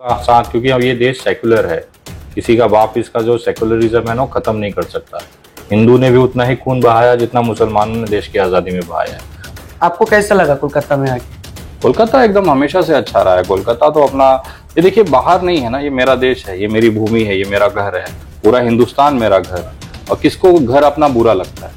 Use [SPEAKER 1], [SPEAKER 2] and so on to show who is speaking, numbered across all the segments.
[SPEAKER 1] साथ, क्योंकि अब ये देश सेकुलर है। किसी का बाप इसका जो सेकुलरिज्म है ना खत्म नहीं कर सकता। हिंदू ने भी उतना ही खून बहाया जितना मुसलमानों ने देश की आजादी में बहाया है।
[SPEAKER 2] आपको कैसा लगा कोलकाता में आके?
[SPEAKER 1] कोलकाता एकदम हमेशा से अच्छा रहा है। कोलकाता तो अपना, ये देखिए बाहर नहीं है ना, ये मेरा देश है, ये मेरी भूमि है, ये मेरा घर है, पूरा हिंदुस्तान मेरा घर। और किसको घर अपना बुरा लगता है?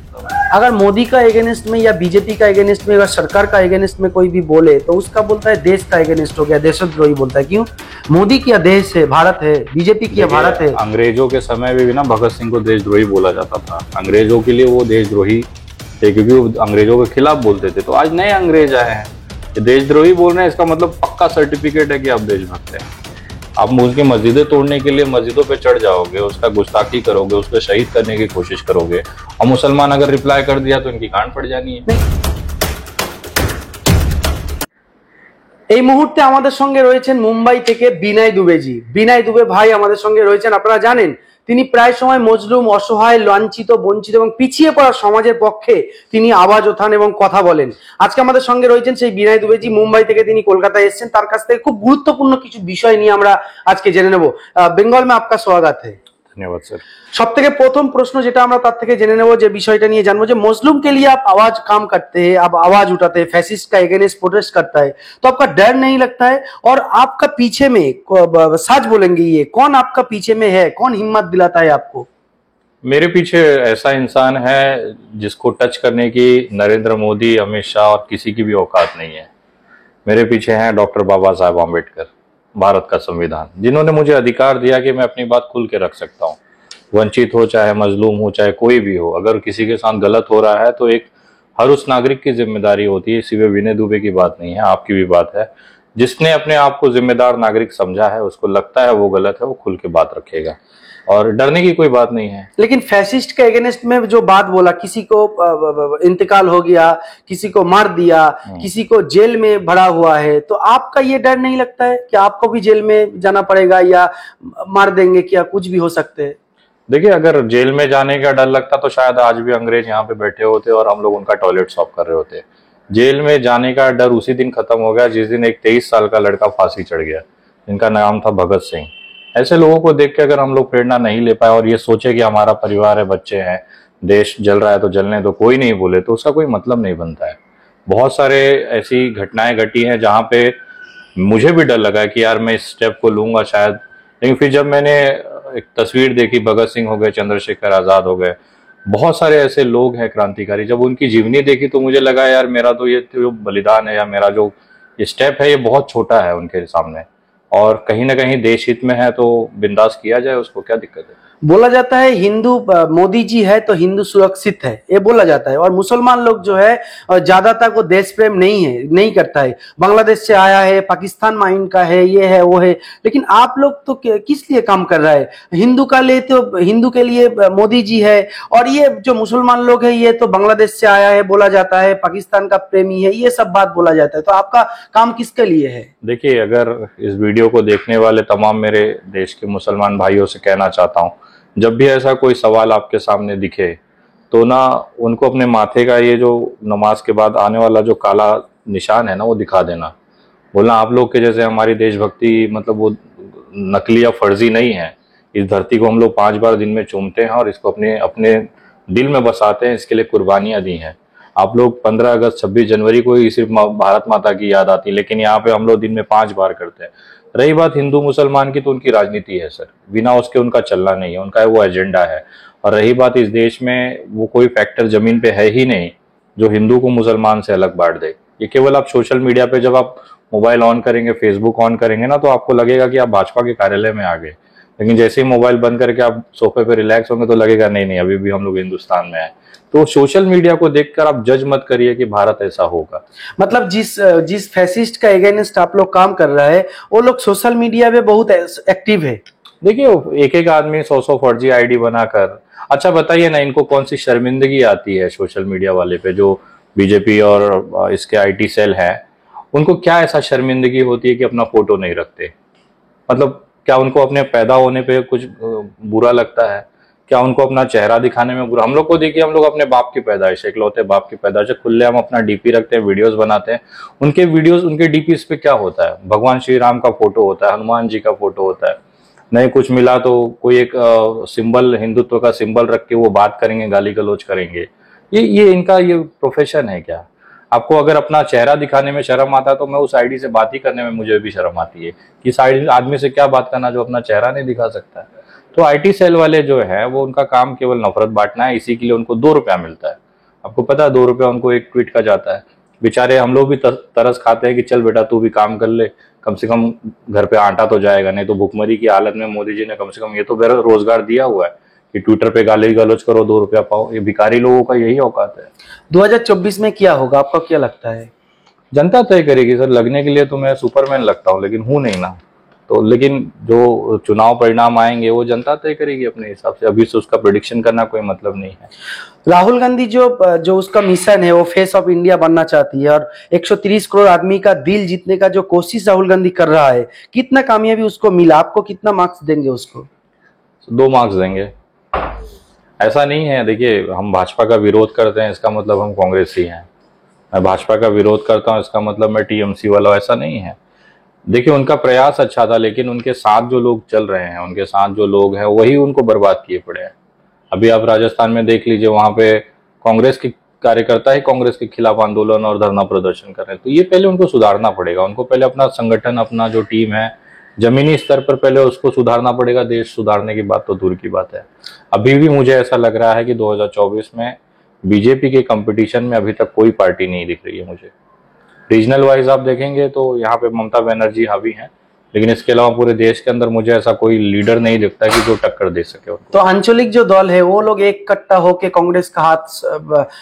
[SPEAKER 2] अगर मोदी का एगेनिस्ट में या बीजेपी का एगेनिस्ट में, अगर सरकार का एगेनिस्ट में कोई भी बोले तो उसका बोलता है देश का एगेनिस्ट हो गया, देशद्रोही बोलता है। क्यों? मोदी क्या देश है, भारत है, बीजेपी क्या भारत है।
[SPEAKER 1] अंग्रेजों के समय में भी ना भगत सिंह को देशद्रोही बोला जाता था। अंग्रेजों के लिए वो देशद्रोही थे क्योंकि वो अंग्रेजों के खिलाफ बोलते थे। तो आज नए अंग्रेज आए हैं, ये देशद्रोही बोल रहे हैं, इसका मतलब पक्का सर्टिफिकेट है कि आप देशभक्त हैं। आप उसकी मस्जिदें तोड़ने के लिए मस्जिदों पे चढ़ जाओगे, उसका गुस्ताखी करोगे, उसको शहीद करने की कोशिश करोगे, और मुसलमान अगर रिप्लाई कर दिया तो इनकी गांड पड़ जानी है।
[SPEAKER 2] এই মুহূর্তে আমাদের সঙ্গে রয়েছেন মুম্বাই থেকে বিনয় দুবেজি। বিনয় দুবে ভাই আমাদের সঙ্গে রয়েছেন। আপনারা জানেন তিনি প্রায় সময় মজলুম, অসহায়, লাঞ্ছিত, বঞ্চিত এবং পিছিয়ে পড়া সমাজের পক্ষে তিনি আওয়াজ ওঠান এবং কথা বলেন। আজকে আমাদের সঙ্গে রয়েছেন সেই বিনয় দুবেজি। মুম্বাই থেকে তিনি কলকাতায় এসেছেন। তার কাছ থেকে খুব গুরুত্বপূর্ণ কিছু বিষয় নিয়ে আমরা আজকে জেনে নেব। বেঙ্গল में आपका स्वागत है।
[SPEAKER 1] धन्यवाद सर।
[SPEAKER 2] सब থেকে প্রথম প্রশ্ন যেটা আমরা তার থেকে জেনে নেব, যে বিষয়টা নিয়ে জানবো, যে मजलूम के लिए आप आवाज काम करते हैं, आप आवाज उठाते हैं, फैसिस्ट का अगेंस्ट प्रोटेस्ट करता है, तो आपका डर नहीं लगता है? और आपका पीछे में सच बोलेंगे, ये कौन आपका पीछे में है, कौन हिम्मत दिलाता है आपको?
[SPEAKER 1] मेरे पीछे ऐसा इंसान है जिसको टच करने की नरेंद्र मोदी, अमित शाह और किसी की भी औकात नहीं है। मेरे पीछे हैं डॉक्टर बाबा साहब आम्बेडकर, भारत का संविधान, जिन्होंने मुझे अधिकार दिया कि मैं अपनी बात खुल के रख सकता हूँ। वंचित हो, चाहे मजलूम हो, चाहे कोई भी हो, अगर किसी के साथ गलत हो रहा है तो एक हर उस नागरिक की जिम्मेदारी होती है। सिर्फ विनय दुबे की बात नहीं है, आपकी भी बात है। जिसने अपने आप को जिम्मेदार नागरिक समझा है, उसको लगता है वो गलत है, वो खुल के बात रखेगा और डरने की कोई बात नहीं है।
[SPEAKER 2] लेकिन फैसिस्ट के अगेंस्ट में जो बात बोला, किसी को इंतकाल हो गया, किसी को मार दिया, किसी को जेल में भरा हुआ है, तो आपका ये डर नहीं लगता है कि आपको भी जेल में जाना पड़ेगा या मार देंगे, क्या कुछ भी हो सकते हैं?
[SPEAKER 1] देखिए, अगर जेल में जाने का डर लगता तो शायद आज भी अंग्रेज यहाँ पे बैठे होते और हम लोग उनका टॉयलेट साफ कर रहे होते। जेल में जाने का डर उसी दिन खत्म हो गया जिस दिन एक 23 साल का लड़का फांसी चढ़ गया, जिनका नाम था भगत सिंह। ऐसे लोगों को देख के अगर हम लोग प्रेरणा नहीं ले पाए और ये सोचे कि हमारा परिवार है, बच्चे हैं, देश जल रहा है तो जलने दो, कोई नहीं बोले, तो उसका कोई मतलब नहीं बनता है। बहुत सारे ऐसी घटनाएं घटी हैं जहाँ पे मुझे भी डर लगा कि यार मैं इस स्टेप को लूंगा शायद, लेकिन फिर जब मैंने एक तस्वीर देखी, भगत सिंह हो गए, चंद्रशेखर आजाद हो गए, बहुत सारे ऐसे लोग हैं क्रांतिकारी, जब उनकी जीवनी देखी तो मुझे लगा यार मेरा तो ये जो बलिदान है या मेरा जो ये स्टेप है ये बहुत छोटा है उनके सामने, और कहीं ना कहीं देश हित में है तो बिंदास किया जाए, उसको क्या दिक्कत है।
[SPEAKER 2] बोला जाता है हिंदू, मोदी जी है तो हिंदू सुरक्षित है, ये बोला जाता है। और मुसलमान लोग जो है ज्यादातर को देश प्रेम नहीं करता है, बांग्लादेश से आया है, पाकिस्तान माइंड का है, ये है वो है। लेकिन आप लोग तो किस लिए काम कर रहा है? हिंदू का लिए तो हिंदू के लिए मोदी जी है, और ये जो मुसलमान लोग है ये तो बांग्लादेश से आया है बोला जाता है, पाकिस्तान का प्रेमी है, ये सब बात बोला जाता है। तो आपका काम किसके लिए है?
[SPEAKER 1] देखिए, अगर इस वीडियो को देखने वाले तमाम मेरे देश के मुसलमान भाइयों से कहना चाहता हूँ, जब भी ऐसा कोई सवाल आपके सामने दिखे तो ना उनको अपने माथे का ये जो नमाज के बाद आने वाला जो काला निशान है ना वो दिखा देना। बोलना आप लोग के जैसे हमारी देशभक्ति मतलब वो नकली या फर्जी नहीं है। इस धरती को हम लोग 5 बार दिन में चूमते हैं और इसको अपने अपने दिल में बसाते हैं, इसके लिए कुर्बानियां दी हैं। आप लोग 15 अगस्त 26 जनवरी को ही सिर्फ भारत माता की याद आती, लेकिन यहाँ पे हम लोग दिन में 5 बार करते हैं। रही बात हिंदू मुसलमान की, तो उनकी राजनीति है सर, बिना उसके उनका चलना नहीं है, उनका वो एजेंडा है। और रही बात इस देश में वो कोई फैक्टर जमीन पे है ही नहीं जो हिंदू को मुसलमान से अलग बांट दे। ये केवल आप सोशल मीडिया पे जब आप मोबाइल ऑन करेंगे, फेसबुक ऑन करेंगे ना, तो आपको लगेगा कि आप भाजपा के कार्यालय में आ गए, लेकिन जैसे ही मोबाइल बंद करके आप सोफे पे रिलैक्स होंगे तो लगेगा नहीं नहीं अभी भी हम लोग हिंदुस्तान में हैं। तो सोशल मीडिया को देखकर आप जज मत करिए कि भारत ऐसा होगा।
[SPEAKER 2] मतलब जिस फैसिस्ट का अगेंस्ट आप लोग काम कर रहा है वो लोग सोशल मीडिया पे बहुत एक्टिव है।
[SPEAKER 1] देखिए, एक एक आदमी 100 फर्जी आईडी बनाकर, अच्छा बताइए ना इनको कौन सी शर्मिंदगी आती है सोशल मीडिया वाले पे, जो बीजेपी और इसके आईटी सेल है, उनको क्या ऐसा शर्मिंदगी होती है कि अपना फोटो नहीं रखते? मतलब क्या उनको अपने पैदा होने पे कुछ बुरा लगता है? क्या उनको अपना चेहरा दिखाने में बुरा? हम लोग को देखिए, हम लोग अपने बाप की पैदाइश है, इकलौते बाप की पैदाइश है, खुले हम अपना डीपी रखते हैं, वीडियोस बनाते हैं। उनके वीडियोस, उनके डीपीस पे क्या होता है? भगवान श्री राम का फोटो होता है, हनुमान जी का फोटो होता है। नहीं कुछ मिला तो कोई एक सिंबल, हिंदुत्व का सिंबल रख के वो बात करेंगे, गाली गलौज करेंगे। ये इनका ये प्रोफेशन है क्या? आपको अगर अपना चेहरा दिखाने में शर्म आता है तो मैं उस आईडी से बात ही करने में मुझे भी शर्म आती है कि इस आदमी से क्या बात करना जो अपना चेहरा नहीं दिखा सकता है। तो आईटी सेल वाले जो है वो, उनका काम केवल नफरत बांटना है, इसी के लिए उनको 2 रुपया मिलता है। आपको पता है 2 रुपया उनको एक ट्वीट का जाता है। बेचारे हम लोग भी तरस खाते हैं कि चल बेटा तू भी काम कर ले, कम से कम घर पे आटा तो जाएगा, नहीं तो भुखमरी की हालत में मोदी जी ने कम से कम ये तो रोजगार दिया हुआ है कि ट्विटर पे गाली गलौज करो 2 रुपया पाओ। ये भिखारी लोगों का यही औकात है।
[SPEAKER 2] 2024 में क्या होगा, आपको क्या लगता है?
[SPEAKER 1] जनता तय करेगी सर। लगने के लिए तो मैं सुपरमैन लगता हूँ, लेकिन हूं नहीं ना। तो लेकिन जो चुनाव परिणाम आएंगे वो जनता तय करेगी अपने हिसाब से। अभी से उसका प्रेडिक्शन करना कोई मतलब नहीं है।
[SPEAKER 2] राहुल गांधी जो उसका मिशन है, वो फेस ऑफ इंडिया बनना चाहती है और 130 करोड़ आदमी का दिल जीतने का जो कोशिश राहुल गांधी कर रहा है, कितना कामयाबी उसको मिला? आपको कितना मार्क्स देंगे उसको?
[SPEAKER 1] 2 मार्क्स देंगे। ऐसा नहीं है, देखिए हम भाजपा का विरोध करते हैं इसका मतलब हम कांग्रेसी हैं, मैं भाजपा का विरोध करता हूं इसका मतलब मैं टीएमसी वाला, ऐसा नहीं है। देखिए उनका प्रयास अच्छा था, लेकिन उनके साथ जो लोग चल रहे हैं, उनके साथ जो लोग हैं वही उनको बर्बाद किए पड़े हैं। अभी आप राजस्थान में देख लीजिए, वहां पे कांग्रेस के कार्यकर्ता ही कांग्रेस के खिलाफ आंदोलन और धरना प्रदर्शन कर रहे हैं। तो ये पहले उनको सुधारना पड़ेगा। उनको पहले अपना संगठन, अपना जो टीम है जमीनी स्तर पर पहले उसको सुधारना पड़ेगा। देश सुधारने की बात तो दूर की बात है। अभी भी मुझे ऐसा लग रहा है कि 2024 में बीजेपी के कंपटीशन में अभी तक कोई पार्टी नहीं दिख रही है मुझे। रीजनल वाइज आप देखेंगे तो यहाँ पे ममता बनर्जी हावी हैं, लेकिन इसके अलावा पूरे देश के अंदर मुझे ऐसा कोई लीडर नहीं दिखता कि जो टक्कर दे सके उनको।
[SPEAKER 2] तो आंचलिक जो दल है वो लोग एक कट्टा होके कांग्रेस का हाथ,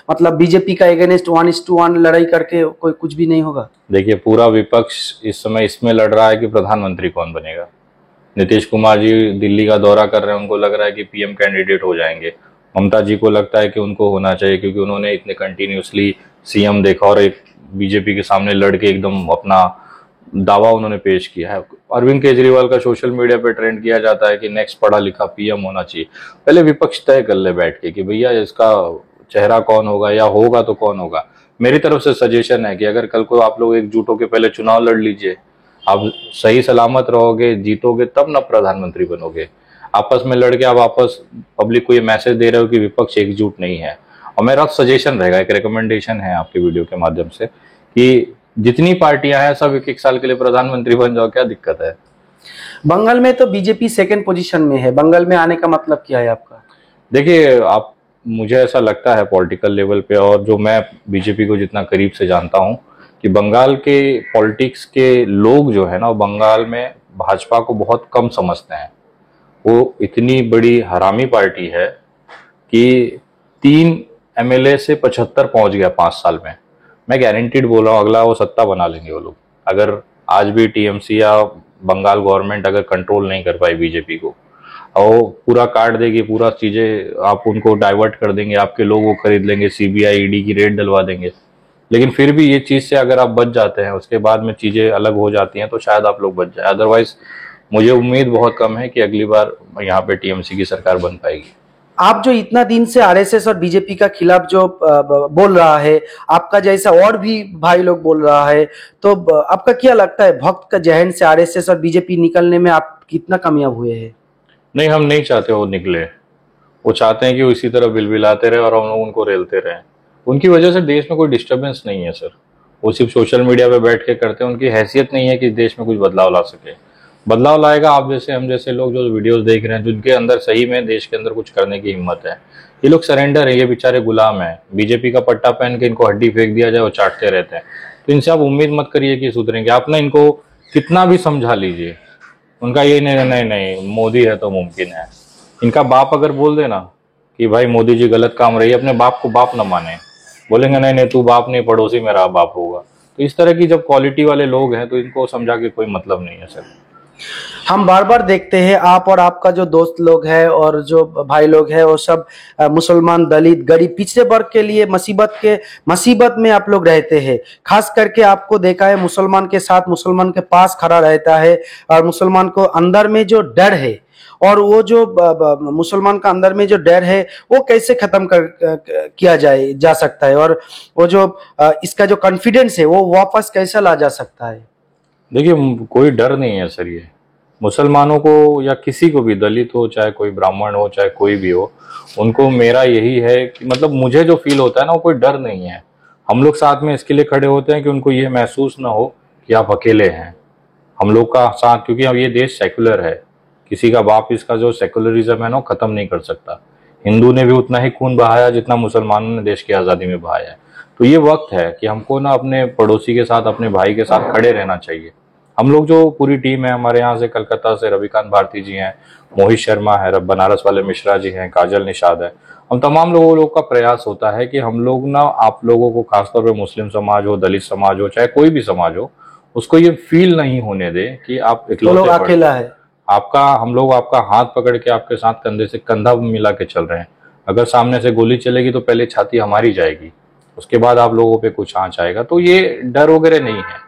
[SPEAKER 2] मतलब बीजेपी का अगेंस्ट 1:1 लड़ाई करके कोई कुछ भी नहीं होगा?
[SPEAKER 1] देखिए पूरा विपक्ष इस समय इसमें लड़ रहा है कि प्रधानमंत्री कौन बनेगा। नीतीश कुमार जी दिल्ली का दौरा कर रहे हैं, उनको लग रहा है कि पीएम कैंडिडेट हो जाएंगे। ममता जी को लगता है कि उनको होना चाहिए, क्योंकि उन्होंने इतने कंटिन्यूसली सीएम देखा और एक बीजेपी के सामने लड़के एकदम अपना दावा उन्होंने पेश किया है। अरविंद केजरीवाल का सोशल मीडिया पे ट्रेंड किया जाता है कि नेक्स्ट पढ़ा लिखा पीएम होना चाहिए। पहले विपक्ष तय कर ले बैठ के कि भैया इसका चेहरा कौन होगा, या होगा तो कौन होगा। मेरी तरफ से सजेशन है कि अगर कल को आप लोग एकजुट होकर पहले चुनाव लड़ लीजिए, आप सही सलामत रहोगे, जीतोगे, तब ना प्रधानमंत्री बनोगे। आपस में लड़के आप वापस पब्लिक को ये मैसेज दे रहे हो कि विपक्ष एकजुट नहीं है। और मेरा सजेशन रहेगा, एक रिकमेंडेशन है आपके वीडियो के माध्यम से, कि जितनी पार्टियां हैं सब 1-1 साल के लिए प्रधानमंत्री बन जाओ, क्या दिक्कत है।
[SPEAKER 2] बंगाल में तो बीजेपी सेकंड पोजीशन में है, बंगाल में आने का मतलब क्या है आपका?
[SPEAKER 1] देखिए आप, मुझे ऐसा लगता है पॉलिटिकल लेवल पे, और जो मैं बीजेपी को जितना करीब से जानता हूं, कि बंगाल के पॉलिटिक्स के लोग जो है ना, वो बंगाल में भाजपा को बहुत कम समझते हैं। वो इतनी बड़ी हरामी पार्टी है कि 3 एमएलए से 75 पहुंच गया 5 साल में। मैं गारंटीड बोल रहा हूँ अगला वो सत्ता बना लेंगे वो लोग। अगर आज भी टीएमसी या बंगाल गवर्नमेंट अगर कंट्रोल नहीं कर पाई बीजेपी को, और पूरा काट देगी, पूरा चीजें आप उनको डाइवर्ट कर देंगे, आपके लोग वो खरीद लेंगे, सीबीआई ईडी की रेड डलवा देंगे। लेकिन फिर भी ये चीज से अगर आप बच जाते हैं, उसके बाद में चीजें अलग हो जाती हैं, तो शायद आप लोग बच जाए। अदरवाइज मुझे उम्मीद बहुत कम है कि अगली बार यहाँ पे टीएमसी की सरकार बन पाएगी।
[SPEAKER 2] आप जो इतना दिन से आरएसएस और बीजेपी का खिलाफ जो बोल रहा है, आपका जैसा और भी भाई लोग बोल रहा है, तो आपका क्या लगता है भक्त का जहन से आरएसएस और बीजेपी निकलने में आप कितना कामयाब हुए हैं?
[SPEAKER 1] नहीं, हम नहीं चाहते वो निकले। वो चाहते हैं कि वो इसी तरह बिलबिलाते रहे और हम लोग उनको रेलते रहें। उनकी वजह से देश में कोई डिस्टर्बेंस नहीं है सर। वो सिर्फ सोशल मीडिया पे बैठ के करते हैं। उनकी हैसियत नहीं है कि देश में कुछ बदलाव ला सके। बदलाव लाएगा आप जैसे, हम जैसे लोग जो वीडियोस देख रहे हैं, जिनके अंदर सही में देश के अंदर कुछ करने की हिम्मत है। ये लोग सरेंडर है, ये बेचारे गुलाम है। बीजेपी का पट्टा पहन के इनको हड्डी फेंक दिया जाए, वो चाटते रहते हैं। तो इनसे आप उम्मीद मत करिए कि सुधरेंगे। आप ना इनको कितना भी समझा लीजिए, उनका ये नहीं मोदी है तो मुमकिन है। इनका बाप अगर बोल देना कि भाई मोदी जी गलत काम रही है, अपने बाप को बाप न माने, बोलेंगे नहीं तू बाप नहीं, पड़ोसी मेरा बाप होगा। तो इस तरह की जब क्वालिटी वाले लोग हैं तो इनको समझा के कोई मतलब नहीं है सर।
[SPEAKER 2] हम बार बार देखते हैं आप और आपका जो दोस्त लोग हैं और जो भाई लोग हैं, वो सब मुसलमान, दलित, गरीब, पिछड़े वर्ग के लिए मुसीबत में आप लोग रहते हैं। खास करके आपको देखा है मुसलमान के साथ, मुसलमान के पास खड़ा रहता है, और मुसलमान को अंदर में जो डर है और वो जो मुसलमान का अंदर में जो डर है वो कैसे खत्म किया जा सकता है, और वो जो इसका जो कॉन्फिडेंस है वो वापस कैसे ला जा सकता है?
[SPEAKER 1] देखिए, कोई डर नहीं है सर। ये मुसलमानों को या किसी को भी, दलित हो चाहे कोई ब्राह्मण हो चाहे कोई भी हो, उनको मेरा यही है कि मतलब मुझे जो फील होता है ना, वो कोई डर नहीं है। हम लोग साथ में इसके लिए खड़े होते हैं कि उनको ये महसूस ना हो कि आप अकेले हैं। हम लोग का साथ, क्योंकि अब ये देश सेकुलर है, किसी का बाप इसका जो सेकुलरिज्म है ना खत्म नहीं कर सकता। हिंदू ने भी उतना ही खून बहाया जितना मुसलमानों ने देश की आज़ादी में बहाया है। तो ये वक्त है कि हमको ना अपने पड़ोसी के साथ, अपने भाई के साथ खड़े रहना चाहिए। हम लोग जो पूरी टीम है, हमारे यहाँ से कलकत्ता से रविकांत भारती जी हैं, मोहित शर्मा है, बनारस वाले मिश्रा जी हैं, काजल निषाद है, हम तमाम लोगों का प्रयास होता है कि हम लोग ना आप लोगों को, खासतौर पर मुस्लिम समाज हो, दलित समाज हो, चाहे कोई भी समाज हो, उसको ये फील नहीं होने दे कि आप इकलौते
[SPEAKER 2] अकेला है।
[SPEAKER 1] हम लोग आपका हाथ पकड़ के आपके साथ कंधे से कंधा मिला के चल रहे हैं। अगर सामने से गोली चलेगी तो पहले छाती हमारी जाएगी, उसके बाद आप लोगों पे कुछ आंच आएगा। तो ये डर वगैरह नहीं है।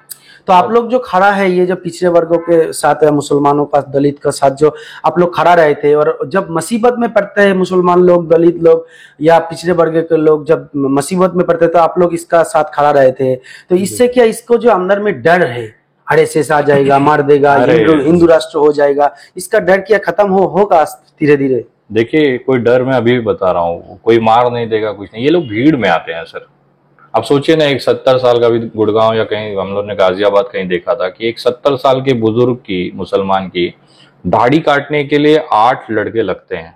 [SPEAKER 2] तो आप लोग जो खड़ा है, ये जो पिछड़े वर्गों के साथ है, मुसलमानों का, दलित का साथ जो आप लोग खड़ा रहे थे, और जब मुसीबत में पड़ते हैं मुसलमान लोग, दलित लोग या पिछड़े वर्ग के लोग जब मुसीबत में पड़ते हैं तो आप लोग इसका साथ खड़ा रहे थे, तो इससे क्या इसको जो अंदर में डर है, आरएसएस आ जाएगा, मार देगा, हिंदू राष्ट्र हो जाएगा, इसका डर क्या खत्म होगा धीरे धीरे?
[SPEAKER 1] देखिए, कोई डर मैं अभी भी बता रहा हूँ, कोई मार नहीं देगा, कुछ नहीं। ये लोग भीड़ में आते हैं सर। अब सोचिए ना, एक 70 साल का भी, गुड़गांव या कहीं हम लोग ने गाजियाबाद कहीं देखा था कि एक 70 साल के बुजुर्ग की, मुसलमान की दाढ़ी काटने के लिए 8 लड़के लगते हैं,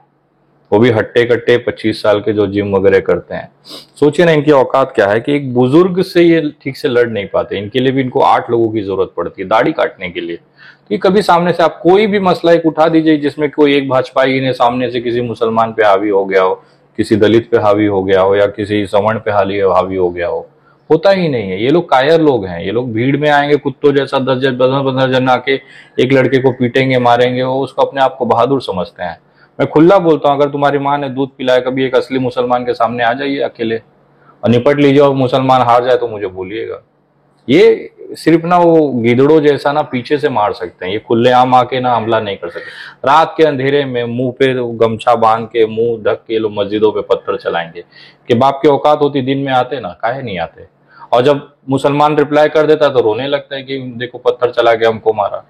[SPEAKER 1] वो भी हट्टे कट्टे 25 साल के जो जिम वगैरह करते हैं। सोचिए ना इनकी औकात क्या है कि एक बुजुर्ग से ये ठीक से लड़ नहीं पाते, इनके लिए भी इनको 8 लोगों की जरूरत पड़ती है दाढ़ी काटने के लिए। तो कभी सामने से आप कोई भी मसला एक उठा दीजिए जिसमें कोई एक भाजपाई ने सामने से किसी मुसलमान पे हावी हो गया हो, किसी दलित पे हावी हो गया हो, या किसी सवर्ण पे हावी हो गया हो, होता ही नहीं है। ये लोग कायर लोग हैं। ये लोग भीड़ में आएंगे कुत्तों जैसा, 10-15 जन आके एक लड़के को पीटेंगे, मारेंगे, वो उसको अपने आप को बहादुर समझते हैं। मैं खुला बोलता हूँ, अगर तुम्हारी माँ ने दूध पिलाया, कभी एक असली मुसलमान के सामने आ जाइए अकेले और निपट लीजिए, और मुसलमान हार जाए तो मुझे बोलिएगा। ये सिर्फ ना वो गिदड़ों जैसा ना पीछे से मार सकते हैं, ये खुलेआम आके ना हमला नहीं कर सकते। रात के अंधेरे में मुंह पे गमछा बांध के, मुंह ढक के लोग मस्जिदों पे पत्थर चलाएंगे। कि बाप की औकात होती दिन में आते ना, काहे नहीं आते। और जब मुसलमान रिप्लाई कर देता है तो रोने लगता है कि देखो पत्थर चला के हमको मारा।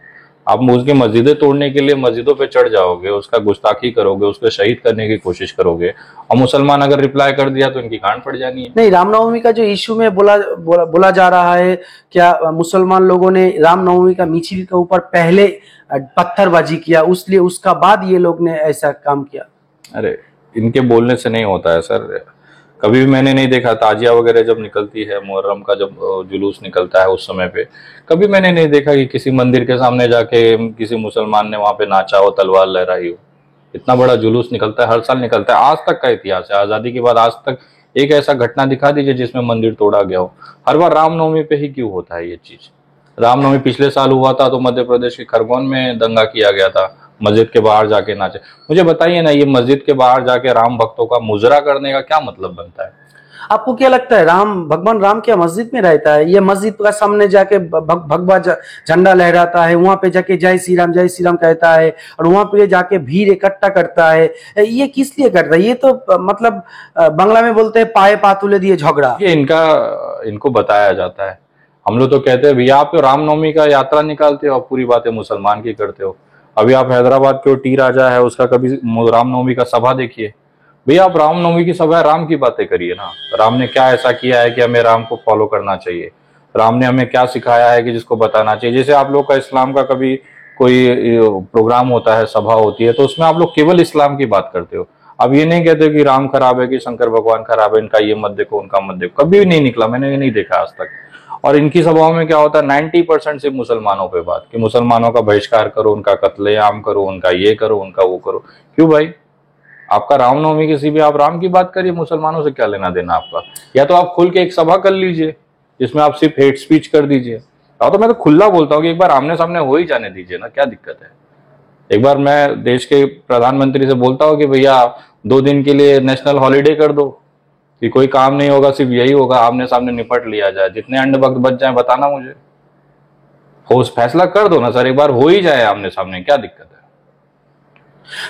[SPEAKER 1] आप उसकी मस्जिदें तोड़ने के लिए मस्जिदों पे चढ़ जाओगे, उसका गुस्ताखी करोगे, उसको शहीद करने की कोशिश करोगे, और मुसलमान अगर रिप्लाई कर दिया तो इनकी गांड पड़ जानी है।
[SPEAKER 2] नहीं, रामनवमी का जो इशू में बोला जा रहा है, क्या मुसलमान लोगों ने रामनवमी का मिছিল के ऊपर पहले पत्थरबाजी किया, उसलिए उसका बाद ये लोग ने ऐसा काम किया?
[SPEAKER 1] अरे इनके बोलने से नहीं होता है सर। कभी भी मैंने नहीं देखा, ताजिया वगैरह जब निकलती है, मुहर्रम का जब जुलूस निकलता है उस समय पे, कभी मैंने नहीं देखा कि किसी मंदिर के सामने जाके किसी मुसलमान ने वहां पे नाचा हो, तलवार लहराई हो। इतना बड़ा जुलूस निकलता है, हर साल निकलता है, आज तक का इतिहास है। आजादी के बाद आज तक एक ऐसा घटना दिखा दीजिए जिसमें मंदिर तोड़ा गया हो। हर बार रामनवमी पे ही क्यों होता है ये चीज? रामनवमी पिछले साल हुआ था तो मध्य प्रदेश के खरगोन में दंगा किया गया था, मस्जिद के बाहर जाके नाचे। मुझे बताइए ना, ये मस्जिद के बाहर जाके राम भक्तों का मुजरा करने का क्या मतलब बनता है?
[SPEAKER 2] आपको क्या लगता है, भगवान राम क्या मस्जिद में रहता है? ये मस्जिद का सामने जाके भगवा झंडा लहराता है, वहां पे जाके जय श्री राम कहता है, और वहां पे जाके भीड़ इकट्ठा करता है। ये किस लिए करता है? ये तो मतलब बांग्ला में बोलते हैं पाए पातुले दिए झगड़ा।
[SPEAKER 1] ये इनको बताया जाता है। हम लोग तो कहते हैं भैया, आप तो रामनवमी का यात्रा निकालते हो और पूरी बातें मुसलमान की करते हो। अभी आप हैदराबाद के टी राजा है, उसका कभी रामनवमी का सभा देखिए। भैया आप रामनवमी की सभा, राम की बातें करिए ना। राम ने क्या ऐसा किया है कि हमें राम को फॉलो करना चाहिए? राम ने हमें क्या सिखाया है कि जिसको बताना चाहिए? जैसे आप लोग का इस्लाम का कभी कोई प्रोग्राम होता है, सभा होती है, तो उसमें आप लोग केवल इस्लाम की बात करते हो। अब ये नहीं कहते कि राम खराब है, कि शंकर भगवान खराब है, इनका ये मत देखो, उनका मत देखो। कभी भी नहीं निकला, मैंने ये नहीं देखा आज तक। और इनकी सभाओं में क्या होता है, 90% सिर्फ मुसलमानों पे बात, कि मुसलमानों का बहिष्कार करो, उनका कत्लेआम करो, उनका ये करो, उनका वो करो। क्यों भाई? आपका रामनवमी किसी भी, आप राम की बात करिए, मुसलमानों से क्या लेना देना आपका? या तो आप खुल के एक सभा कर लीजिए जिसमें आप सिर्फ हेट स्पीच कर दीजिए। तो मैं तो खुला बोलता हूँ कि एक बार आमने सामने हो ही जाने दीजिए ना, क्या दिक्कत है? एक बार मैं देश के प्रधानमंत्री से बोलता हूँ कि भैया 2 दिन के लिए नेशनल हॉलीडे कर दो, कि कोई काम नहीं होगा, सिर्फ यही होगा, आमने सामने निपट लिया जाए, जितने अंड वक्त बच जाए बताना मुझे। हो फैसला कर दो ना सर, एक बार हो ही जाए आमने सामने, क्या दिक्कत है?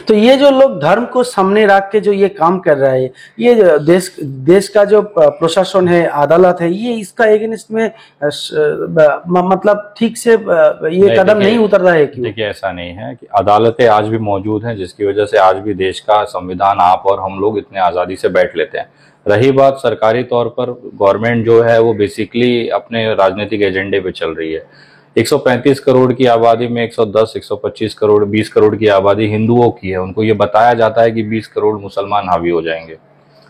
[SPEAKER 2] तो ये जो लोग धर्म को सामने रख के जो ये काम कर रहा है, ये जो देश का जो प्रशासन है, अदालत है, ये इसका एगेंस्ट में मतलब ठीक से ये कदम नहीं उतर रहा है क्यों?
[SPEAKER 1] देखिए, ऐसा नहीं है कि अदालतें आज भी मौजूद हैं, जिसकी वजह से आज भी देश का संविधान आप और हम लोग इतने आज़ादी से बैठ लेते हैं। रही बात सरकारी तौर पर, गवर्नमेंट जो है वो बेसिकली अपने राजनीतिक एजेंडे पे चल रही है। 135 करोड़ की आबादी में 110, 125 करोड़, 20 करोड़ की आबादी हिंदुओं की है। उनको ये बताया जाता है कि 20 करोड़ मुसलमान हावी हो जाएंगे।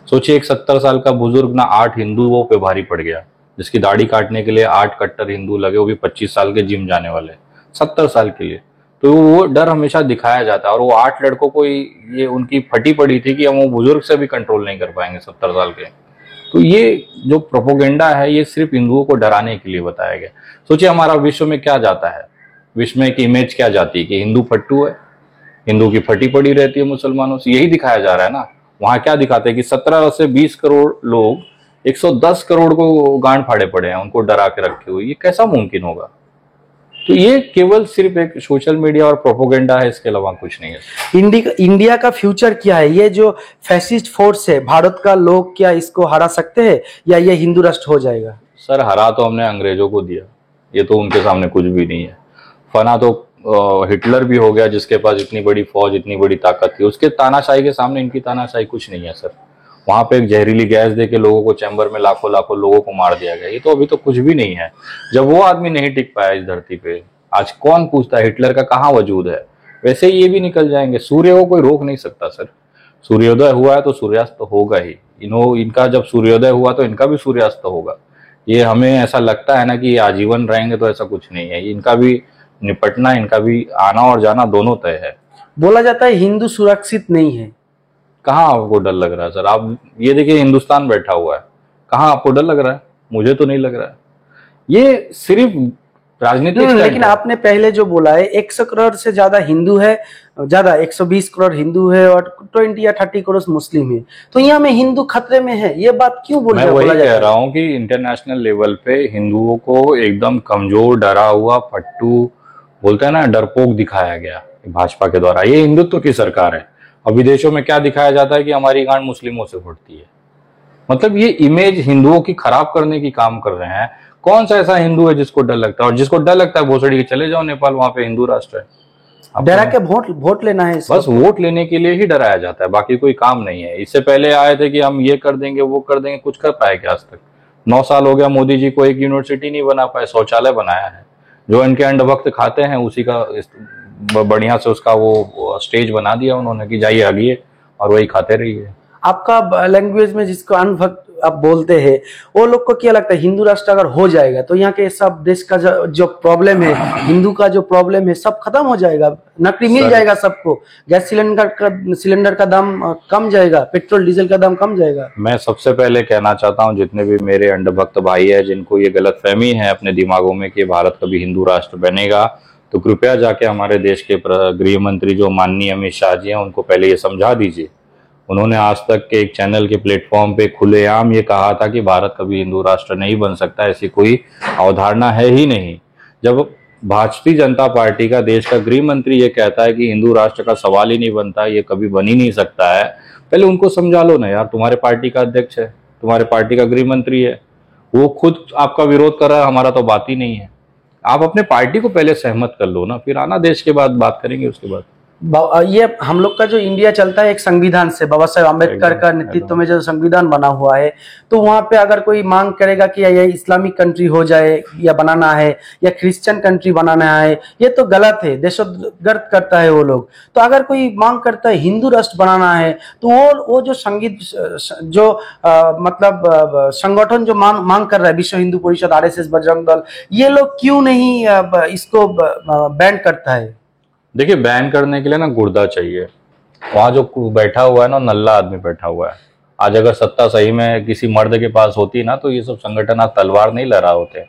[SPEAKER 1] सोचिए, एक 70 साल का बुजुर्ग ना 8 हिंदुओं पे भारी पड़ गया, जिसकी दाढ़ी काटने के लिए 8 कट्टर हिंदू लगे, वो भी 25 साल के जिम जाने वाले, 70 साल के लिए। तो वो डर हमेशा दिखाया जाता है, और वो 8 लड़कों को ये उनकी फटी पड़ी थी कि हम वो बुजुर्ग से भी कंट्रोल नहीं कर पाएंगे 70 साल के। तो ये जो प्रोपोगेंडा है, ये सिर्फ हिंदुओं को डराने के लिए बताया गया। सोचिए, हमारा विश्व में क्या जाता है, विश्व में एक इमेज क्या जाती है कि हिंदू फट्टू है, हिंदू की फटी पड़ी रहती है मुसलमानों से, यही दिखाया जा रहा है ना। वहां क्या दिखाते हैं कि 17 से 20 करोड़ लोग 110 करोड़ को गांड फाड़े पड़े हैं, उनको डरा के रखे हुए। ये कैसा मुमकिन होगा? तो ये केवल सिर्फ एक सोशल मीडिया और प्रोपोगेंडा है, इसके अलावा कुछ नहीं है।
[SPEAKER 2] इंडिया का फ्यूचर क्या है? ये जो फैसिस्ट फोर्स है भारत का, लोग क्या इसको हरा सकते हैं या ये हिंदू राष्ट्र हो जाएगा?
[SPEAKER 1] सर, हरा तो हमने अंग्रेजों को दिया, ये तो उनके सामने कुछ भी नहीं है। फना तो हिटलर भी हो गया, जिसके पास इतनी बड़ी फौज, इतनी बड़ी ताकत थी, उसके तानाशाही के सामने इनकी तानाशाही कुछ नहीं है सर। वहां पे एक जहरीली गैस दे के लोगों को चैम्बर में लाखों लाखों लोगों को मार दिया गया। ये तो अभी तो कुछ भी नहीं है। जब वो आदमी नहीं टिक पाया इस धरती पे, आज कौन पूछता है हिटलर का कहाँ वजूद है? वैसे ही ये भी निकल जाएंगे। सूर्य को कोई रोक नहीं सकता सर। सूर्योदय हुआ है तो सूर्यास्त तो होगा ही। इनका जब सूर्योदय हुआ तो इनका भी सूर्यास्त होगा। ये हमें ऐसा लगता है ना कि ये आजीवन रहेंगे, तो ऐसा कुछ नहीं है। इनका भी निपटना, इनका भी आना और जाना दोनों तय है।
[SPEAKER 2] बोला जाता है हिंदू सुरक्षित नहीं है।
[SPEAKER 1] कहाँ आपको डर लग रहा है सर? आप ये देखिए, हिंदुस्तान बैठा हुआ है, कहाँ आपको डर लग रहा है? मुझे तो नहीं लग रहा है। ये सिर्फ राजनीतिक।
[SPEAKER 2] लेकिन आपने पहले जो बोला है 100 करोड़ से ज्यादा हिंदू है, ज्यादा 120 करोड़ हिंदू है और 20 या 30 करोड़ मुस्लिम है, तो यहाँ में हिंदू खतरे में है, ये बात क्यों बोल रहे हैं?
[SPEAKER 1] मैं वही कह रहा हूँ कि इंटरनेशनल लेवल पे हिंदुओं को एकदम कमजोर, डरा हुआ, फट्टू बोलते हैं ना, डरपोक दिखाया गया भाजपा के द्वारा। ये हिंदुत्व की सरकार है। और विदेशों में क्या दिखाया जाता है कि हमारी गांड मुस्लिमों से फुटती है। मतलब ये इमेज हिंदुओं की खराब करने की काम कर रहे हैं। कौन सा ऐसा हिंदू है जिसको डर लगता है? और जिसको डर लगता है भोसड़ी के चले जाओ नेपाल, वहां पे हिंदू राष्ट्र है।
[SPEAKER 2] डरा के वोट लेना है,
[SPEAKER 1] बस वोट लेने के लिए ही डराया जाता है, बाकी कोई काम नहीं है। इससे पहले आए थे कि हम ये कर देंगे, वो कर देंगे, कुछ कर पाए क्या आज तक? 9 साल हो गया मोदी जी को, एक यूनिवर्सिटी नहीं बना पाए, शौचालय बनाया है। जो इनके अंडभक्त खाते हैं उसी का बढ़िया से उसका वो स्टेज बना दिया उन्होंने कि जाइए आगिए और वही खाते रहिए।
[SPEAKER 2] आपका लैंग्वेज में जिसको अनभक्त आप बोलते हैं, वो लोग को क्या लगता है हिंदू राष्ट्र अगर हो जाएगा तो यहाँ के सब देश का जो प्रॉब्लम है, हिंदू का जो प्रॉब्लम है, सब खत्म हो जाएगा, नौकरी मिल जाएगा सबको, गैस सिलेंडर का दाम कम जाएगा, पेट्रोल डीजल का दाम कम जाएगा? मैं
[SPEAKER 1] सबसे पहले कहना चाहता हूँ, जितने भी मेरे अंडभक्त भाई है जिनको ये गलतफहमी है अपने दिमागों में कि भारत कभी हिंदू राष्ट्र बनेगा, तो कृपया जाके हमारे देश के गृह मंत्री जो माननीय अमित शाह जी हैं उनको पहले ये समझा दीजिए। उन्होंने आज तक के एक चैनल के प्लेटफॉर्म पे खुलेआम ये कहा था कि भारत कभी हिंदू राष्ट्र नहीं बन सकता, ऐसी कोई अवधारणा है ही नहीं। जब भारतीय जनता पार्टी का देश का गृह मंत्री ये कहता है कि हिंदू राष्ट्र का सवाल ही नहीं बनता, ये कभी बन ही नहीं सकता है, पहले उनको समझा लो ना यार। तुम्हारे पार्टी का अध्यक्ष है, तुम्हारे पार्टी का गृह मंत्री है, वो खुद आपका विरोध कर रहा है, हमारा तो बात ही नहीं है। आप अपने पार्टी को पहले सहमत कर लो ना, फिर आना देश के बाद बात करेंगे उसके बाद।
[SPEAKER 2] ये हम लोग का जो इंडिया चलता है एक संविधान से, बाबा साहेब अम्बेडकर का नेतृत्व में जो संविधान बना हुआ है, तो वहां पे अगर कोई मांग करेगा कि ये इस्लामिक कंट्री हो जाए या बनाना है या क्रिश्चियन कंट्री बनाना है, ये तो गलत है, देशोद्गर्द करता है वो लोग। तो अगर कोई मांग करता है हिंदू राष्ट्र बनाना है, तो वो जो जो मतलब संगठन जो मांग कर रहा है, विश्व हिंदू परिषद, RSS, बजरंग दल, ये लोग क्यों नहीं इसको बैन करता है?
[SPEAKER 1] देखिए, बैन करने के लिए ना गुर्दा चाहिए। वहां जो बैठा हुआ है ना, नल्ला आदमी बैठा हुआ है। आज अगर सत्ता सही में किसी मर्द के पास होती ना, तो ये सब संगठन आज तलवार नहीं लहरा होते।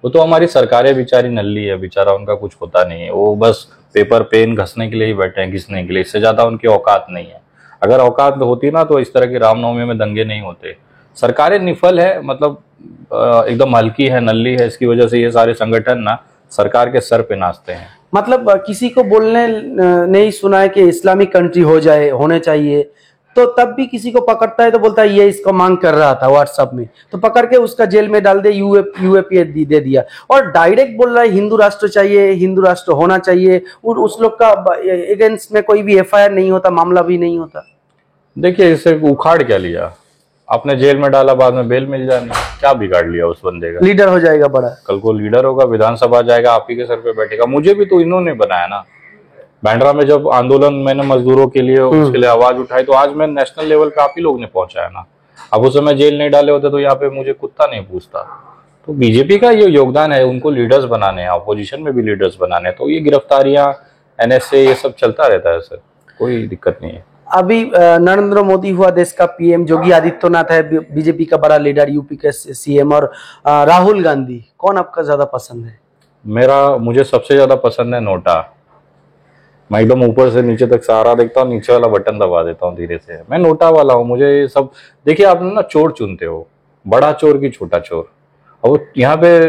[SPEAKER 1] वो तो हमारी सरकारें बेचारी नल्ली है, बेचारा उनका कुछ होता नहीं है, वो बस पेपर पेन घसने के लिए ही बैठे हैं, घिसने के लिए, इससे ज्यादा उनकी औकात नहीं है। अगर औकात होती ना तो इस तरह की रामनवमी में दंगे नहीं होते। सरकारें निफल है, मतलब एकदम हल्की है, नल्ली है, इसकी वजह से ये सारे संगठन ना सरकार के सर पे नाचते हैं।
[SPEAKER 2] मतलब किसी को बोलने नहीं सुना है कि इस्लामिक कंट्री हो जाए, होने चाहिए, तो तब भी किसी को पकड़ता है तो बोलता है ये इसको मांग कर रहा था व्हाट्सएप में, तो पकड़ के उसका जेल में डाल दे, यूएपीए दे दिया, और डायरेक्ट बोल रहा है हिंदू राष्ट्र चाहिए, हिंदू राष्ट्र होना चाहिए, और उस लोग का अगेंस्ट में कोई भी एफआईआर नहीं होता, मामला भी नहीं होता।
[SPEAKER 1] देखिए, इसे उखाड़ क्या लिया, आपने जेल में डाला, बाद में बेल मिल जानी, क्या बिगाड़ लिया उस बंदे का?
[SPEAKER 2] लीडर हो जाएगा बड़ा,
[SPEAKER 1] कल को लीडर होगा, विधानसभा जाएगा, आप ही के सर पे बैठेगा। मुझे भी तो इन्होंने बनाया ना। बांद्रा में जब आंदोलन मैंने मजदूरों के लिए उसके लिए आवाज उठाई, तो आज मैं नेशनल लेवल पे आप ही लोग ने पहुंचाया ना। अब उस समय जेल नहीं डाले होते तो यहाँ पे मुझे कुत्ता नहीं पूछता। तो बीजेपी का ये योगदान है, उनको लीडर्स बनाने हैं, अपोजिशन में भी लीडर्स बनाने हैं, तो ये गिरफ्तारियां, एनएसए, ये सब चलता रहता है सर, कोई दिक्कत नहीं है।
[SPEAKER 2] अभी नरेंद्र मोदी हुआ देश का पीएम, योगी आदित्यनाथ है बीजेपी का बड़ा लीडर, यूपी के सीएम, और राहुल गांधी, कौन आपका ज्यादा पसंद है?
[SPEAKER 1] मुझे सबसे ज्यादा पसंद है नोटा। मैं एकदम ऊपर से नीचे तक सारा देखता हूँ, नीचे वाला बटन दबा देता हूँ धीरे से। मैं नोटा वाला हूँ। मुझे ये सब, देखिए आप ना चोर चुनते हो, बड़ा चोर की छोटा चोर, और यहाँ पे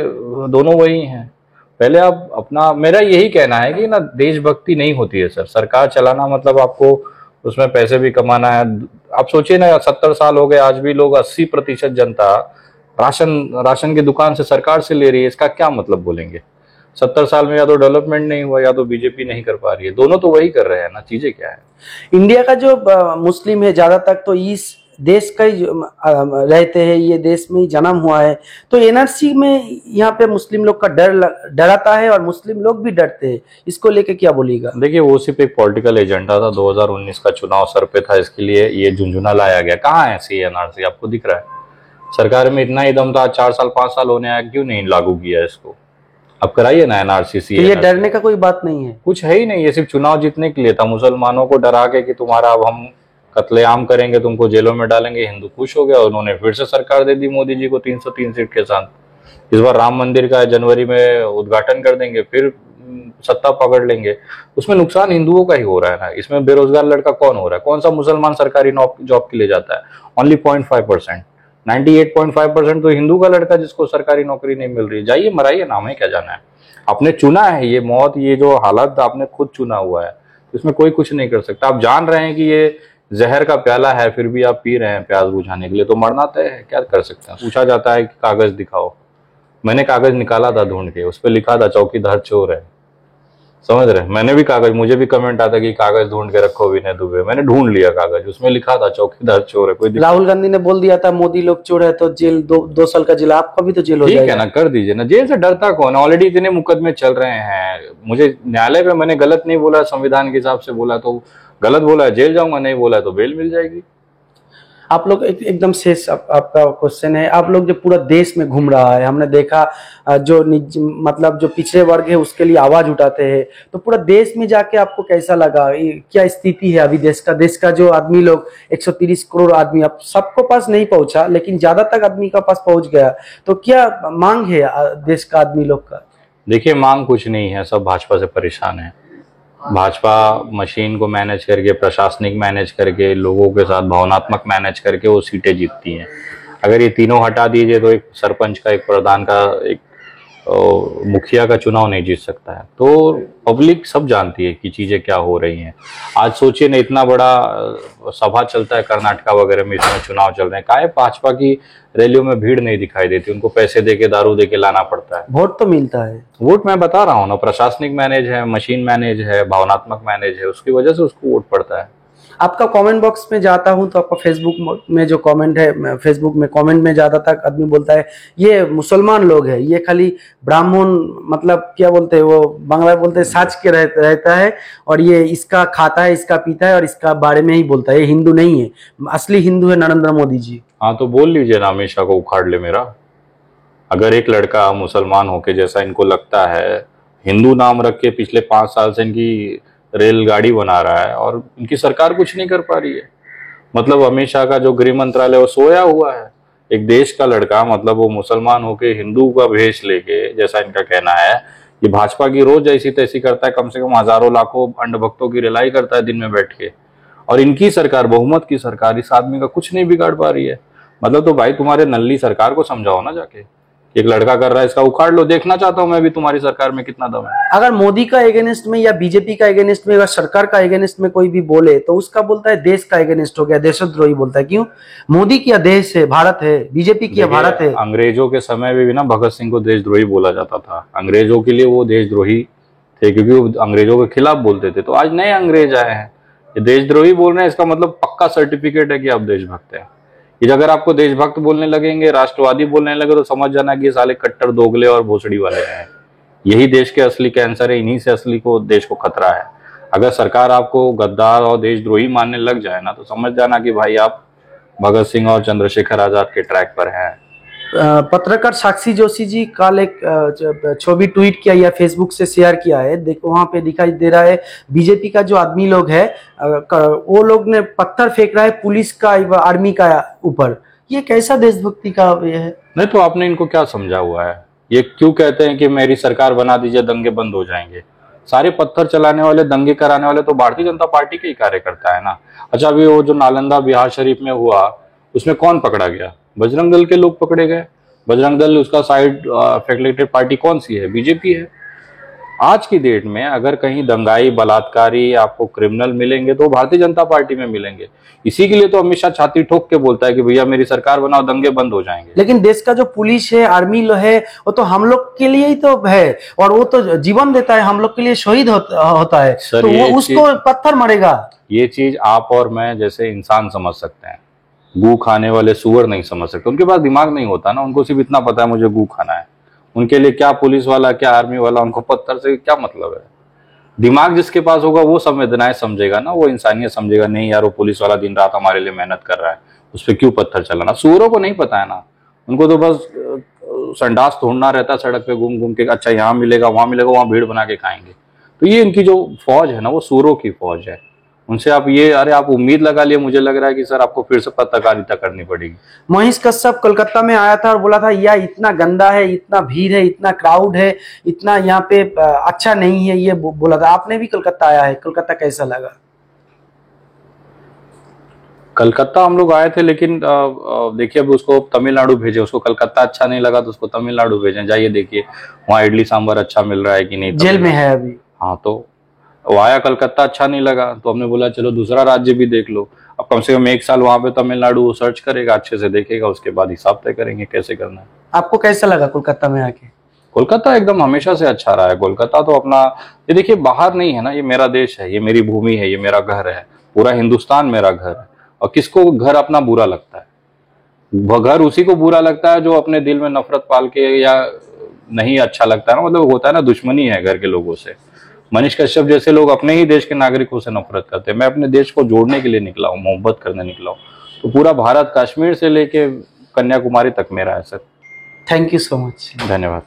[SPEAKER 1] दोनों वही हैं। पहले आप अपना, मेरा यही कहना है कि ना देशभक्ति नहीं होती है सर। सरकार चलाना मतलब आपको उसमें पैसे भी कमाना है। आप सोचिए ना, 70 साल हो गए, आज भी लोग 80% जनता राशन की दुकान से, सरकार से ले रही है। इसका क्या मतलब बोलेंगे? 70 साल में या तो डेवलपमेंट नहीं हुआ, या तो बीजेपी नहीं कर पा रही है। दोनों तो वही कर रहे हैं ना। चीजें क्या है?
[SPEAKER 2] इंडिया का जो मुस्लिम है ज्यादातर तो इस देश का ही रहते हैं, ये देश में ही जन्म हुआ है, तो एनआरसी में यहाँ पे मुस्लिम लोग का डराता है, और मुस्लिम लोग भी डरते हैं। इसको लेके क्या बोलिएगा?
[SPEAKER 1] देखिए, वो सिर्फ एक पॉलिटिकल एजेंडा था। 2019 का चुनाव सर पे था, इसके लिए ये झुंझुना लाया गया। कहाँ है सी एनआरसी? आपको दिख रहा है? सरकार में इतना ही दम था, 4 साल 5 साल होने आया, क्यों नहीं लागू किया इसको? अब कराइए ना एनआरसी।
[SPEAKER 2] तो ये डरने का कोई बात नहीं है,
[SPEAKER 1] कुछ है ही नहीं। ये सिर्फ चुनाव जीतने के लिए था, मुसलमानों को डरा के कि तुम्हारा अब हम कत्लेआम करेंगे, तुमको जेलों में डालेंगे। हिंदू खुश हो गया, उन्होंने फिर से सरकार दे दी मोदी जी को 303 सीट के साथ। इस बार राम मंदिर का जनवरी में उद्घाटन कर देंगे, फिर सत्ता पकड़ लेंगे। उसमें नुकसान हिंदुओं का ही हो रहा है ना। इसमें बेरोजगार लड़का कौन हो रहा है? कौन सा मुसलमान सरकारी जॉब के लिए जाता है? ओनली 0.5%। 98.5% तो हिंदू का लड़का जिसको सरकारी नौकरी नहीं मिल रही। जाइए मराइए ना, हमें क्या जाना है? आपने चुना है ये मौत, ये जो हालत आपने खुद चुना हुआ है, इसमें कोई कुछ नहीं कर सकता। आप जान रहे हैं कि ये जहर का प्याला है, फिर भी आप पी रहे हैं प्यास बुझाने के लिए, तो मरना तय है। क्या कर सकते हैं? पूछा जाता है कि कागज दिखाओ। मैंने कागज निकाला था ढूंढ के, उस पर लिखा था चौकीदार चोर है। समझ रहे? मैंने भी कागज, मुझे भी कमेंट आता कि कागज ढूंढ के रखो विनय दुबे। मैंने ढूंढ लिया कागज, उसमें लिखा था चौकीदार चोर है। कोई
[SPEAKER 2] राहुल गांधी ने बोल दिया था मोदी लोग चोर है तो जेल, 2 साल का जेल। आपका भी तो जेल हो जाएगा।
[SPEAKER 1] ठीक है ना, कर दीजिए ना। जेल से डरता कौन है? ऑलरेडी इतने मुकदमे चल रहे हैं। मुझे न्यायालय पे, मैंने गलत नहीं बोला, संविधान के हिसाब से बोला तो गलत बोला है, जेल जाऊंगा। नहीं बोला तो बेल मिल जाएगी।
[SPEAKER 2] आप लोग एकदम शेष आपका क्वेश्चन है, आप लोग जो पूरा देश में घूम रहा है, हमने देखा जो मतलब जो पिछड़े वर्ग है उसके लिए आवाज उठाते हैं, तो पूरा देश में जाके आपको कैसा लगा? क्या स्थिति है अभी देश का जो आदमी लोग 130 करोड़ आदमी, अब सबको पास नहीं पहुंचा लेकिन ज्यादातर आदमी का पास पहुंच गया, तो क्या मांग है देश का आदमी लोग का?
[SPEAKER 1] देखिए, मांग कुछ नहीं है, सब भाजपा से परेशान है। भाजपा मशीन को मैनेज करके, प्रशासनिक मैनेज करके, लोगों के साथ भावनात्मक मैनेज करके वो सीटें जीतती हैं। अगर ये तीनों हटा दीजिए तो एक सरपंच का, एक प्रधान का, एक मुखिया का चुनाव नहीं जीत सकता है। तो पब्लिक सब जानती है कि चीजें क्या हो रही हैं। आज सोचिए ना, इतना बड़ा सभा चलता है कर्नाटका वगैरह में, इसमें चुनाव चल रहे हैं, काहे भाजपा की रैलियों में भीड़ नहीं दिखाई देती? उनको पैसे देके, दारू देके लाना पड़ता है।
[SPEAKER 2] वोट तो मिलता है।
[SPEAKER 1] वोट मैं बता रहा हूँ ना, प्रशासनिक मैनेज है, मशीन मैनेज है, भावनात्मक मैनेज है, उसकी वजह से उसको वोट पड़ता है।
[SPEAKER 2] आपका कमेंट बॉक्स में जाता हूं तो आपका फेसबुक में जो कमेंट है, फेसबुक में कमेंट में ज्यादा तक आदमी बोलता है ये मुसलमान लोग है, ये खाली ब्राह्मण, मतलब क्या बोलते हैं वो, बांग्ला में बोलते हैं साज के रहता है, और ये इसका खाता है, इसका पीता है, और इसका बारे में ही बोलता है। ये हिंदू नहीं है, असली हिंदू है नरेंद्र मोदी जी।
[SPEAKER 1] हाँ, तो बोल लीजिए ना, हमेशा को उखाड़ ले मेरा। अगर एक लड़का मुसलमान होके, जैसा इनको लगता है, हिंदू नाम रख के पिछले 5 साल से इनकी रेलगाड़ी बना रहा है और इनकी सरकार कुछ नहीं कर पा रही है, मतलब अमित शाह का जो गृह मंत्रालय वो सोया हुआ है। एक देश का लड़का, मतलब वो मुसलमान होके हिंदू का भेष लेके, जैसा इनका कहना है, ये भाजपा की रोज ऐसी तैसी करता है, कम से कम हजारों लाखों अंड भक्तों की रिलाई करता है दिन में बैठ के, और इनकी सरकार, बहुमत की सरकार, इस आदमी का कुछ नहीं बिगाड़ पा रही है। मतलब तो भाई तुम्हारे नल्ली सरकार को समझाओ ना जाके एक लड़का कर रहा है, इसका उखाड़ लो, देखना चाहता हूं मैं भी तुम्हारी सरकार में कितना दम है।
[SPEAKER 2] अगर मोदी का एगेनिस्ट में या बीजेपी का एगेनिस्ट में अगर सरकार का एगेनिस्ट में कोई भी बोले तो उसका बोलता है देश का एगेनिस्ट हो गया, देशद्रोही बोलता है। क्यों? मोदी की देश है, भारत है, बीजेपी की भारत है।
[SPEAKER 1] अंग्रेजों के समय में भी ना भगत सिंह को देशद्रोही बोला जाता था। अंग्रेजों के लिए वो देशद्रोही थे क्योंकि वो अंग्रेजों के खिलाफ बोलते थे। तो आज नए अंग्रेज आए हैं, ये देशद्रोही बोल रहे हैं, इसका मतलब पक्का सर्टिफिकेट है कि आप देशभक्त हैं। ये अगर आपको देशभक्त बोलने लगेंगे, राष्ट्रवादी बोलने लगे, तो समझ जाना कि ये साले कट्टर दोगले और भोसड़ी वाले हैं। यही देश के असली कैंसर है, इन्हीं से असली को देश को खतरा है। अगर सरकार आपको गद्दार और देशद्रोही मानने लग जाए ना, तो समझ जाना कि भाई आप भगत सिंह और चंद्रशेखर आजाद के ट्रैक पर हैं।
[SPEAKER 2] पत्रकार साक्षी जोशी जी कल एक छवि ट्वीट किया या फेसबुक से शेयर किया है, देखो वहां पे दिखाई दे रहा है बीजेपी का जो आदमी लोग है वो लोग ने पत्थर फेंक रहा है पुलिस का आर्मी का ऊपर। ये कैसा देशभक्ति का ये है?
[SPEAKER 1] नहीं तो आपने इनको क्या समझा हुआ है? ये क्यों कहते हैं कि मेरी सरकार बना दीजिए दंगे बंद हो जाएंगे? सारे पत्थर चलाने वाले, दंगे कराने वाले तो भारतीय जनता पार्टी के ही कार्यकर्ता है ना। अच्छा, अभी वो जो नालंदा बिहार शरीफ में हुआ, उसमें कौन पकड़ा गया? बजरंग दल के लोग पकड़े गए। बजरंग दल, उसका साइड अफिलिएटेड पार्टी कौन सी है? बीजेपी है। आज की डेट में अगर कहीं दंगाई, बलात्कारी आपको क्रिमिनल मिलेंगे तो भारतीय जनता पार्टी में मिलेंगे। इसी के लिए तो अमित शाह छाती ठोक के बोलता है कि भैया मेरी सरकार बनाओ, दंगे बंद हो जाएंगे।
[SPEAKER 2] लेकिन देश का जो पुलिस है, आर्मी है, वो तो हम लोग के लिए ही तो है, और वो तो जीवन देता है, हम लोग के लिए शहीद होता है। तो वो उसको पत्थर मरेगा।
[SPEAKER 1] ये चीज आप और मैं जैसे इंसान समझ सकते हैं, गू खाने वाले सुअर नहीं समझ सकते। उनके पास दिमाग नहीं होता ना, उनको सिर्फ इतना पता है मुझे गू खाना है। उनके लिए क्या पुलिस वाला, क्या आर्मी वाला, उनको पत्थर से क्या मतलब है? दिमाग जिसके पास होगा वो संवेदनाएं समझेगा ना, वो इंसानियत समझेगा। नहीं यार, वो पुलिस वाला दिन रात हमारे लिए मेहनत कर रहा है, उस पर क्यों पत्थर चलाना? सुअरों को नहीं पता है ना, उनको तो बस संडास ढूंढना रहता है सड़क पे घूम घूम के। अच्छा, यहाँ मिलेगा, वहां भीड़ बना के खाएंगे। तो ये इनकी जो फौज है ना, वो सुअरों की फौज है। उनसे आप ये, अरे आप उम्मीद लगा लिए, मुझे लग रहा है कि सर आपको फिर से पत्रकारिता करनी पड़ेगी।
[SPEAKER 2] महेश कश्यप कोलकाता में आया था और बोला था यह इतना गंदा है, इतना भीड़ है, इतना क्राउड है, इतना यहाँ पे अच्छा नहीं है, ये बोला था। आपने भी कोलकाता आया है, कोलकाता कैसा लगा?
[SPEAKER 1] कलकत्ता हम लोग आए थे, लेकिन देखिए अब उसको तमिलनाडु भेजे। उसको कलकत्ता अच्छा नहीं लगा तो उसको तमिलनाडु भेजें, जाइए देखिए वहाँ इडली सांभर अच्छा मिल रहा है कि नहीं।
[SPEAKER 2] जेल में है अभी।
[SPEAKER 1] हाँ, तो वो आया, कलकत्ता अच्छा नहीं लगा तो हमने बोला चलो दूसरा राज्य भी देख लो। अब कम से कम 1 साल वहां पे तमिलनाडु सर्च करेगा, अच्छे से देखेगा, उसके बाद हिसाब तय करेंगे कैसे करना है।
[SPEAKER 2] आपको कैसा लगा कोलकाता में आके?
[SPEAKER 1] कोलकाता एकदम हमेशा से अच्छा रहा है। कोलकाता तो अपना, ये देखिए बाहर नहीं है ना, ये मेरा देश है, ये मेरी भूमि है, ये मेरा घर है, पूरा हिंदुस्तान मेरा घर है। और किसको घर अपना बुरा लगता है? घर उसी को बुरा लगता है जो अपने दिल में नफरत पाल के, या नहीं अच्छा लगता है ना, मतलब होता है ना, दुश्मनी है घर के लोगों से। मनीष कश्यप जैसे लोग अपने ही देश के नागरिकों से नफरत करते हैं। मैं अपने देश को जोड़ने के लिए निकला हूँ, मोहब्बत करने निकला हूँ। तो पूरा भारत, कश्मीर से लेके कन्याकुमारी तक मेरा है sir.
[SPEAKER 2] Thank you so much.
[SPEAKER 1] धन्यवाद।